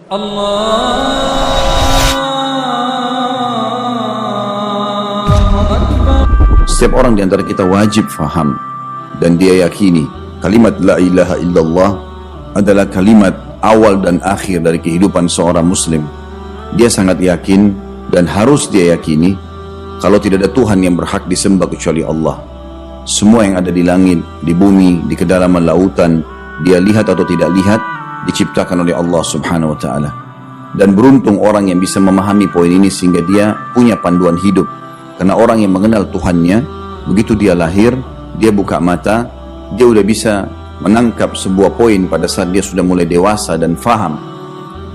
Setiap orang di antara kita wajib faham dan dia yakini kalimat la ilaha illallah adalah kalimat awal dan akhir dari kehidupan seorang muslim. Dia sangat yakin dan harus dia yakini kalau tidak ada Tuhan yang berhak disembah kecuali Allah. Semua yang ada di langit, di bumi, di kedalaman lautan, dia lihat atau tidak lihat, diciptakan oleh Allah subhanahu wa ta'ala. Dan beruntung orang yang bisa memahami poin ini sehingga dia punya panduan hidup. Karena orang yang mengenal Tuhannya, begitu dia lahir, dia buka mata, dia udah bisa menangkap sebuah poin pada saat dia sudah mulai dewasa dan faham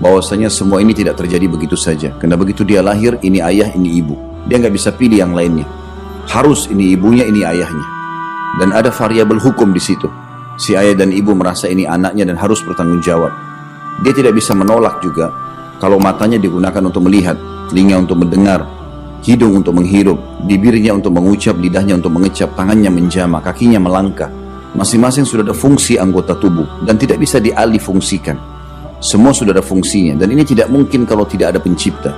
bahwasanya semua ini tidak terjadi begitu saja. Karena begitu dia lahir, ini ayah, ini ibu. Dia nggak bisa pilih yang lainnya. Harus ini ibunya, ini ayahnya. Dan ada variabel hukum di situ. Si ayah dan ibu merasa ini anaknya dan harus bertanggung jawab. Dia tidak bisa menolak juga kalau matanya digunakan untuk melihat, telinga untuk mendengar, hidung untuk menghirup, bibirnya untuk mengucap, lidahnya untuk mengecap, tangannya menjamah, kakinya melangkah. Masing-masing sudah ada fungsi anggota tubuh dan tidak bisa dialih fungsikan. Semua sudah ada fungsinya dan ini tidak mungkin kalau tidak ada pencipta.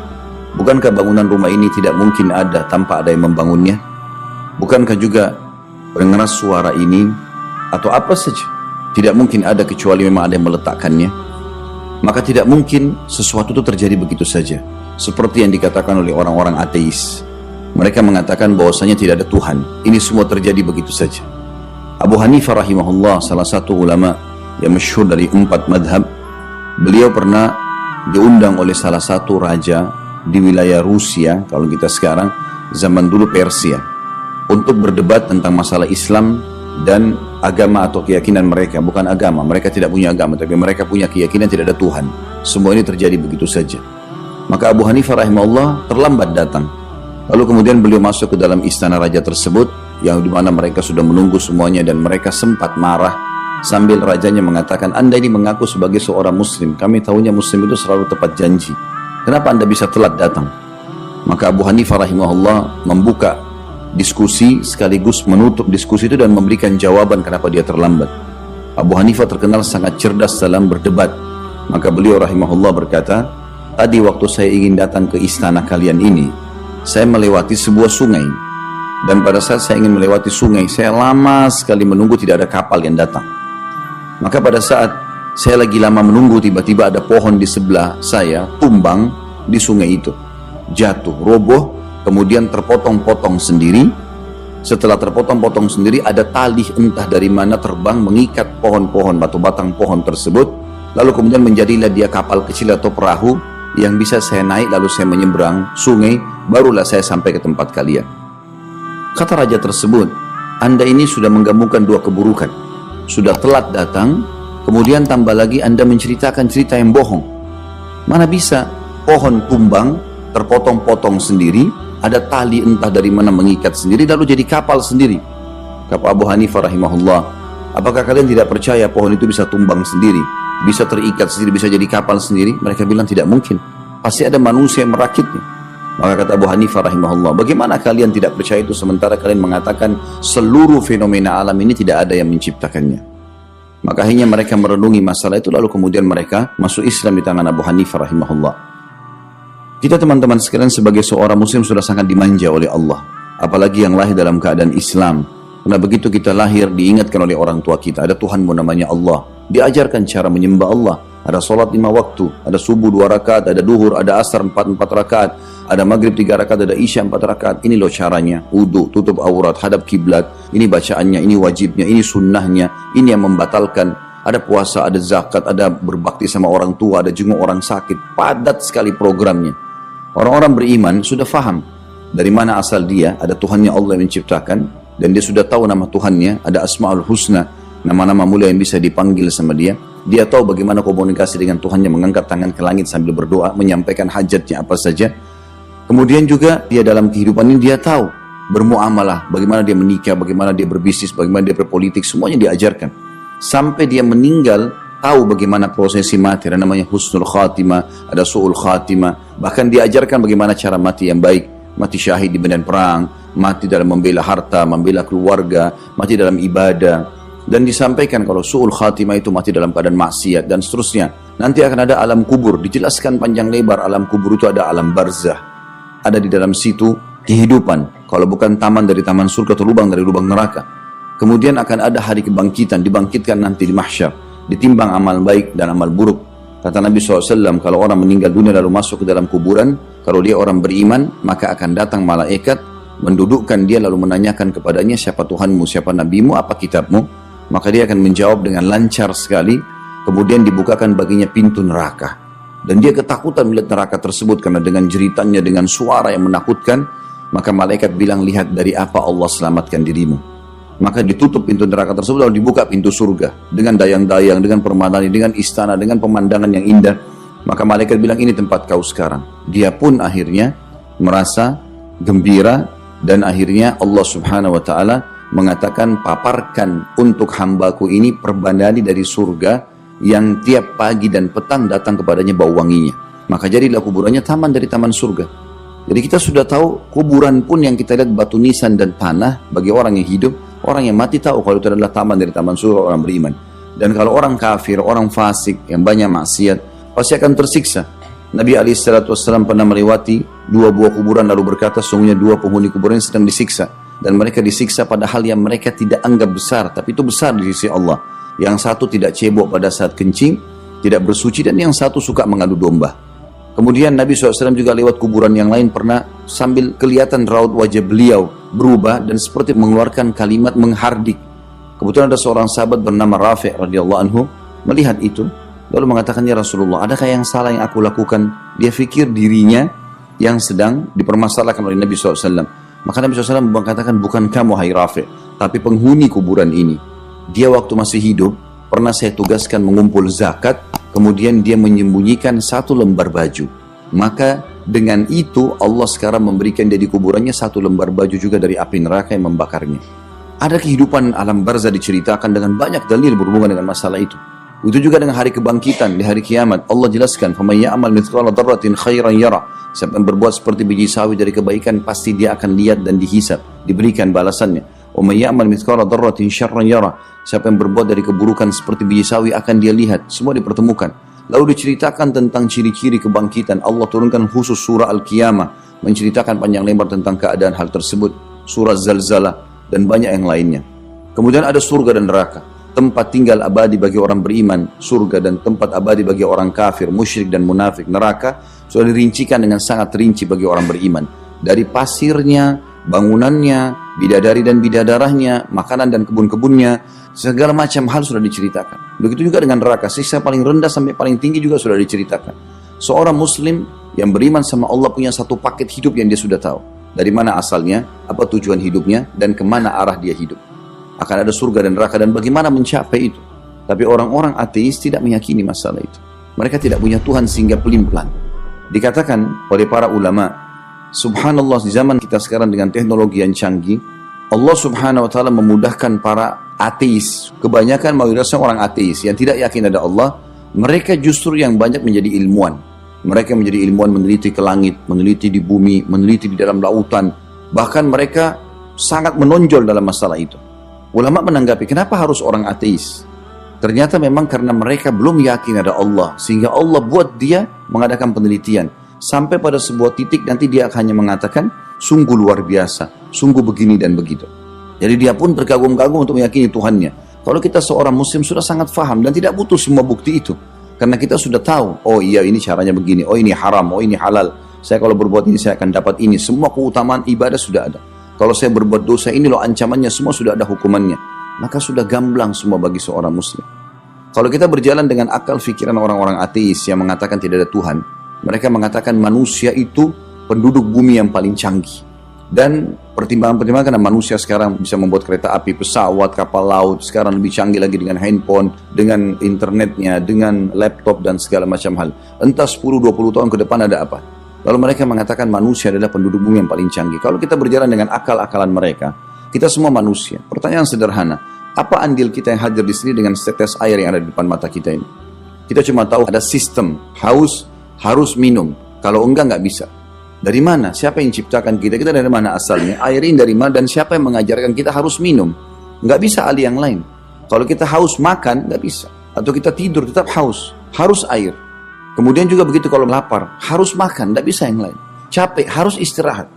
Bukankah bangunan rumah ini tidak mungkin ada tanpa ada yang membangunnya? Bukankah juga pengeras suara ini atau apa saja tidak mungkin ada kecuali memang ada yang meletakkannya? Maka tidak mungkin sesuatu itu terjadi begitu saja. Seperti yang dikatakan oleh orang-orang ateis. Mereka mengatakan bahwasanya tidak ada Tuhan. Ini semua terjadi begitu saja. Abu Hanifah rahimahullah, salah satu ulama yang masyhur dari 4 madhab, beliau pernah diundang oleh salah satu raja di wilayah Rusia, kalau kita sekarang, zaman dulu Persia, untuk berdebat tentang masalah Islam dan agama atau keyakinan mereka. Bukan agama, mereka tidak punya agama, tapi mereka punya keyakinan tidak ada Tuhan. Semua ini terjadi begitu saja. Maka Abu Hanifah rahimahullah terlambat datang. Lalu kemudian beliau masuk ke dalam istana raja tersebut, yang dimana mereka sudah menunggu semuanya, dan mereka sempat marah sambil rajanya mengatakan, Anda ini mengaku sebagai seorang muslim, kami tahunya muslim itu selalu tepat janji, kenapa Anda bisa telat datang? Maka Abu Hanifah rahimahullah membuka diskusi sekaligus menutup diskusi itu dan memberikan jawaban kenapa dia terlambat. Abu Hanifah terkenal sangat cerdas dalam berdebat. Maka beliau rahimahullah berkata, tadi waktu saya ingin datang ke istana kalian ini, saya melewati sebuah sungai. Dan pada saat saya ingin melewati sungai, saya lama sekali menunggu, tidak ada kapal yang datang. Maka pada saat saya lagi lama menunggu, tiba-tiba ada pohon di sebelah saya tumbang di sungai itu, jatuh, roboh, kemudian terpotong-potong sendiri. Setelah terpotong-potong sendiri, ada tali entah dari mana terbang mengikat pohon-pohon atau batang pohon tersebut. Lalu kemudian menjadilah dia kapal kecil atau perahu yang bisa saya naik, lalu saya menyeberang sungai, barulah saya sampai ke tempat kalian. Kata raja tersebut, Anda ini sudah menggabungkan 2 keburukan. Sudah telat datang, kemudian tambah lagi Anda menceritakan cerita yang bohong. Mana bisa pohon tumbang, terpotong-potong sendiri, ada tali entah dari mana mengikat sendiri, lalu jadi kapal sendiri. Kata Abu Hanifah rahimahullah, apakah kalian tidak percaya pohon itu bisa tumbang sendiri, bisa terikat sendiri, bisa jadi kapal sendiri? Mereka bilang tidak mungkin, pasti ada manusia yang merakitnya. Maka kata Abu Hanifah rahimahullah, bagaimana kalian tidak percaya itu sementara kalian mengatakan seluruh fenomena alam ini tidak ada yang menciptakannya? Maka akhirnya mereka merenungi masalah itu, lalu kemudian mereka masuk Islam di tangan Abu Hanifah rahimahullah. Kita teman-teman sekalian sebagai seorang muslim sudah sangat dimanja oleh Allah, apalagi yang lahir dalam keadaan Islam. Karena begitu kita lahir diingatkan oleh orang tua kita, ada Tuhanmu namanya Allah, diajarkan cara menyembah Allah. Ada sholat 5 waktu, ada subuh 2 rakaat, ada duhur, ada asar 4 rakaat, ada maghrib 3 rakaat, ada isya 4 rakaat. Ini loh caranya, wudu, tutup aurat, hadap kiblat, ini bacaannya, ini wajibnya, ini sunnahnya, ini yang membatalkan. Ada puasa, ada zakat, ada berbakti sama orang tua, ada jenguk orang sakit. Padat sekali programnya. Orang-orang beriman sudah faham dari mana asal dia, ada Tuhannya Allah yang menciptakan, dan dia sudah tahu nama Tuhannya, ada Asma'ul Husna, nama-nama mulia yang bisa dipanggil sama dia. Dia tahu bagaimana komunikasi dengan Tuhannya, mengangkat tangan ke langit sambil berdoa, menyampaikan hajatnya apa saja. Kemudian juga dia dalam kehidupan ini dia tahu bermuamalah, bagaimana dia menikah, bagaimana dia berbisnis, bagaimana dia berpolitik, semuanya diajarkan. Sampai dia meninggal, tahu bagaimana prosesi mati, ada namanya husnul khatimah, ada su'ul khatimah. Bahkan diajarkan bagaimana cara mati yang baik, mati syahid di medan perang, mati dalam membela harta, membela keluarga, mati dalam ibadah. Dan disampaikan kalau su'ul khatimah itu mati dalam keadaan maksiat dan seterusnya. Nanti akan ada alam kubur, dijelaskan panjang lebar. Alam kubur itu ada alam barzah, ada di dalam situ kehidupan, kalau bukan taman dari taman surga atau lubang dari lubang neraka. Kemudian akan ada hari kebangkitan, dibangkitkan nanti di mahsyar, ditimbang amal baik dan amal buruk. Kata Nabi SAW, kalau orang meninggal dunia lalu masuk ke dalam kuburan, kalau dia orang beriman, maka akan datang malaikat mendudukkan dia lalu menanyakan kepadanya, siapa Tuhanmu, siapa Nabimu, apa kitabmu. Maka dia akan menjawab dengan lancar sekali. Kemudian dibukakan baginya pintu neraka, dan dia ketakutan melihat neraka tersebut karena dengan jeritannya, dengan suara yang menakutkan. Maka malaikat bilang, lihat dari apa Allah selamatkan dirimu. Maka ditutup pintu neraka tersebut lalu dibuka pintu surga dengan dayang-dayang, dengan permadani, dengan istana, dengan pemandangan yang indah. Maka malaikat bilang, ini tempat kau sekarang. Dia pun akhirnya merasa gembira, dan akhirnya Allah Subhanahu wa Ta'ala mengatakan, paparkan untuk hambaku ini perbandani dari surga yang tiap pagi dan petang datang kepadanya bau wanginya. Maka jadilah kuburannya taman dari taman surga. Jadi kita sudah tahu kuburan pun yang kita lihat batu nisan dan tanah bagi orang yang hidup, orang yang mati tahu kalau itu adalah taman dari taman surga orang beriman. Dan kalau orang kafir, orang fasik yang banyak maksiat, pasti akan tersiksa. Nabi SAW pernah melewati 2 buah kuburan lalu berkata, sungguhnya 2 penghuni kuburan sedang disiksa. Dan mereka disiksa pada hal yang mereka tidak anggap besar, tapi itu besar di sisi Allah. Yang satu tidak cebok pada saat kencing, tidak bersuci, dan yang satu suka mengadu domba. Kemudian Nabi SAW juga lewat kuburan yang lain pernah sambil kelihatan raut wajah beliau berubah dan seperti mengeluarkan kalimat menghardik. Kebetulan ada seorang sahabat bernama Rafi' radhiyallahu anhu melihat itu, lalu mengatakan, ya Rasulullah, adakah yang salah yang aku lakukan? Dia fikir dirinya yang sedang dipermasalahkan oleh Nabi SAW. Maka Nabi SAW mengatakan, bukan kamu hai Rafi', tapi penghuni kuburan ini. Dia waktu masih hidup, pernah saya tugaskan mengumpul zakat, kemudian dia menyembunyikan 1 lembar baju. Maka dengan itu Allah sekarang memberikan dia di kuburannya 1 lembar baju juga dari api neraka yang membakarnya. Ada kehidupan alam barzah diceritakan dengan banyak dalil berhubungan dengan masalah itu. Itu juga dengan hari kebangkitan, di hari kiamat. Allah jelaskan, فَمَنْ يَعْمَلْ مِثْقَالَ ذَرَّةٍ خَيْرًا يَرَهُ. Siapa yang berbuat seperti biji sawi dari kebaikan, pasti dia akan lihat dan dihisab, diberikan balasannya. وَمَنْ يَعْمَلْ مِثْقَالَ ذَرَّةٍ شَرًّا يَرَهُ. Siapa yang berbuat dari keburukan seperti biji sawi akan dia lihat. Semua dipertemukan. Lalu diceritakan tentang ciri-ciri kebangkitan. Allah turunkan khusus surah Al-Qiyamah, menceritakan panjang lebar tentang keadaan hal tersebut. Surah Zalzalah dan banyak yang lainnya. Kemudian ada surga dan neraka, tempat tinggal abadi bagi orang beriman, surga, dan tempat abadi bagi orang kafir, musyrik dan munafik. Neraka sudah dirincikan dengan sangat rinci bagi orang beriman. Dari pasirnya, bangunannya, bidadari dan bidadarahnya, makanan dan kebun-kebunnya, segala macam hal sudah diceritakan. Begitu juga dengan neraka, siksa paling rendah sampai paling tinggi juga sudah diceritakan. Seorang muslim yang beriman sama Allah punya satu paket hidup yang dia sudah tahu. Dari mana asalnya, apa tujuan hidupnya, dan kemana arah dia hidup. Akan ada surga dan neraka dan bagaimana mencapai itu. Tapi orang-orang ateis tidak meyakini masalah itu. Mereka tidak punya Tuhan sehingga pelin-pelan. Dikatakan oleh para ulama, subhanallah, di zaman kita sekarang dengan teknologi yang canggih, Allah Subhanahu wa Ta'ala memudahkan para ateis. Kebanyakan mayoritasnya orang ateis yang tidak yakin ada Allah. Mereka justru yang banyak menjadi ilmuwan. Mereka menjadi ilmuwan, meneliti ke langit, meneliti di bumi, meneliti di dalam lautan. Bahkan mereka sangat menonjol dalam masalah itu. Ulama menanggapi, kenapa harus orang ateis? Ternyata memang karena mereka belum yakin ada Allah, sehingga Allah buat dia mengadakan penelitian. Sampai pada sebuah titik nanti dia hanya mengatakan, sungguh luar biasa, sungguh begini dan begitu. Jadi dia pun terkagum-kagum untuk meyakini Tuhannya. Kalau kita seorang muslim sudah sangat faham dan tidak butuh semua bukti itu. Karena kita sudah tahu, oh iya ini caranya begini, oh ini haram, oh ini halal. Saya kalau berbuat ini saya akan dapat ini. Semua keutamaan ibadah sudah ada. Kalau saya berbuat dosa ini loh ancamannya, semua sudah ada hukumannya. Maka sudah gamblang semua bagi seorang muslim. Kalau kita berjalan dengan akal fikiran orang-orang ateis yang mengatakan tidak ada Tuhan, mereka mengatakan manusia itu penduduk bumi yang paling canggih. Dan pertimbangan-pertimbangan karena manusia sekarang bisa membuat kereta api, pesawat, kapal laut, sekarang lebih canggih lagi dengan handphone, dengan internetnya, dengan laptop dan segala macam hal. Entah 10-20 tahun ke depan ada apa. Lalu mereka mengatakan manusia adalah penduduk bumi yang paling canggih. Kalau kita berjalan dengan akal-akalan mereka, kita semua manusia. Pertanyaan sederhana, apa andil kita yang hadir di sini dengan setetes air yang ada di depan mata kita ini? Kita cuma tahu ada sistem, haus, harus minum. Kalau enggak bisa. Dari mana? Siapa yang ciptakan kita? Kita dari mana asalnya? Air ini dari mana? Dan siapa yang mengajarkan kita harus minum? Enggak bisa ahli yang lain. Kalau kita haus makan, nggak bisa. Atau kita tidur tetap haus, harus air. Kemudian juga begitu kalau lapar, harus makan, nggak bisa yang lain. Capek, harus istirahat.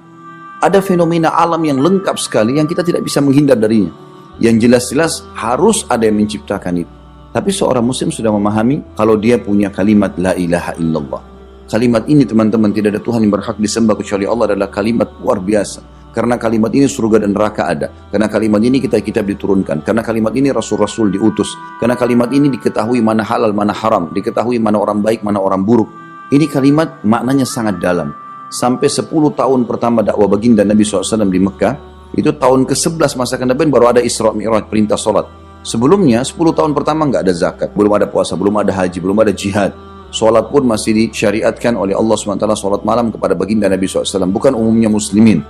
Ada fenomena alam yang lengkap sekali yang kita tidak bisa menghindar darinya. Yang jelas-jelas harus ada yang menciptakan itu. Tapi seorang muslim sudah memahami kalau dia punya kalimat la ilaha illallah. Kalimat ini teman-teman, tidak ada Tuhan yang berhak disembah kecuali Allah, adalah kalimat luar biasa. Karena kalimat ini surga dan neraka ada. Karena kalimat ini kitab-kitab diturunkan. Karena kalimat ini rasul-rasul diutus. Karena kalimat ini diketahui mana halal, mana haram. Diketahui mana orang baik, mana orang buruk. Ini kalimat maknanya sangat dalam. Sampai 10 tahun pertama dakwah baginda Nabi SAW di Mekah, itu tahun ke-11 masa kenabian baru ada Isra Mi'raj, perintah sholat. Sebelumnya 10 tahun pertama nggak ada zakat, belum ada puasa, belum ada haji, belum ada jihad. Sholat pun masih disyariatkan oleh Allah SWT, sholat malam kepada baginda Nabi SAW, bukan umumnya muslimin.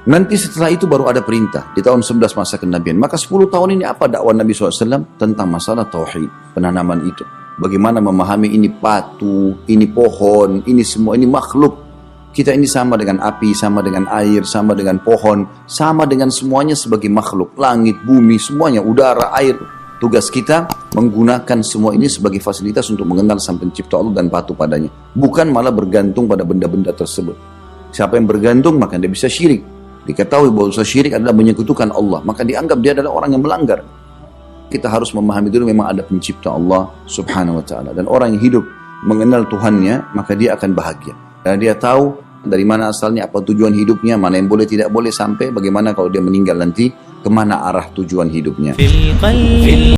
Nanti setelah itu baru ada perintah di tahun 11 masa kenabian. Maka 10 tahun ini apa dakwah Nabi SAW? Tentang masalah tauhid, penanaman itu. Bagaimana memahami ini batu, ini pohon, ini semua, ini makhluk. Kita ini sama dengan api, sama dengan air, sama dengan pohon, sama dengan semuanya sebagai makhluk. Langit, bumi, semuanya, udara, air. Tugas kita menggunakan semua ini sebagai fasilitas untuk mengenal Sang Pencipta Allah dan patuh padanya. Bukan malah bergantung pada benda-benda tersebut. Siapa yang bergantung maka dia bisa syirik. Diketahui bahwa usaha syirik adalah menyekutukan Allah, maka dianggap dia adalah orang yang melanggar. Kita harus memahami dulu memang ada pencipta Allah subhanahu wa ta'ala. Dan orang yang hidup mengenal Tuhannya, maka dia akan bahagia. Karena dia tahu dari mana asalnya, apa tujuan hidupnya, mana yang boleh tidak boleh, sampai bagaimana kalau dia meninggal nanti, kemana arah tujuan hidupnya.